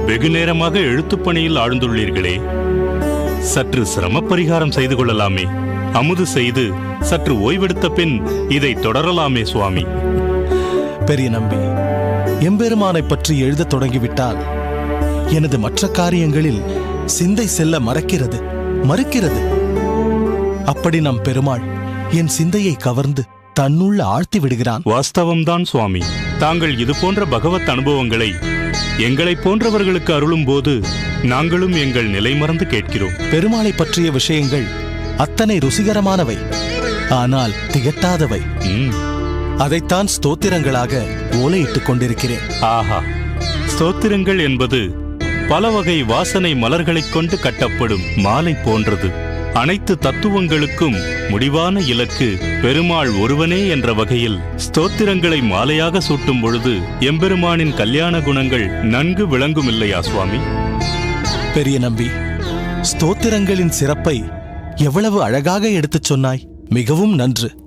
வெகு நேரமாக எழுத்துப்பணியில் ஆழ்ந்துள்ளீர்களே, சற்று சிரம பரிகாரம் செய்து கொள்ளலாமே. அமுது செய்து சற்று ஓய்வெடுத்த பின் இதை தொடரலாமே சுவாமி. பெரிய நம்பி, எம்பெருமானை பற்றி எழுதத் தொடங்கிவிட்டால் எனது மற்ற காரியங்களில் சிந்தை செல்ல மறுக்கிறது. அப்படி நம் பெருமாள் என் சிந்தையை கவர்ந்து தன்னுள்ள ஆழ்த்தி விடுகிறான். வாஸ்தவம்தான் சுவாமி. தாங்கள் இது போன்ற பகவத் அனுபவங்களை எங்களைப் போன்றவர்களுக்கு அருளும் போது நாங்களும் எங்கள் நிலை மறந்து கேட்கிறோம். பெருமாளை பற்றிய விஷயங்கள் அத்தனை ருசிகரமானவை, ஆனால் திகட்டாதவை. அதைத்தான் ஸ்தோத்திரங்களாக ஓலையிட்டுக் கொண்டிருக்கிறேன். ஆஹா, ஸ்தோத்திரங்கள் என்பது பல வகை வாசனை மலர்களைக் கொண்டு கட்டப்படும் மாலை போன்றது. அனைத்து தத்துவங்களுக்கும் முடிவான இலக்கு பெருமாள் ஒருவனே என்ற வகையில் ஸ்தோத்திரங்களை மாலையாக சூட்டும் பொழுது எம்பெருமானின் கல்யாண குணங்கள் நன்கு விளங்கும் இல்லையா சுவாமி? பெரிய நம்பி, ஸ்தோத்திரங்களின் சிறப்பை எவ்வளவு அழகாக எடுத்துச் சொன்னாய். மிகவும் நன்று.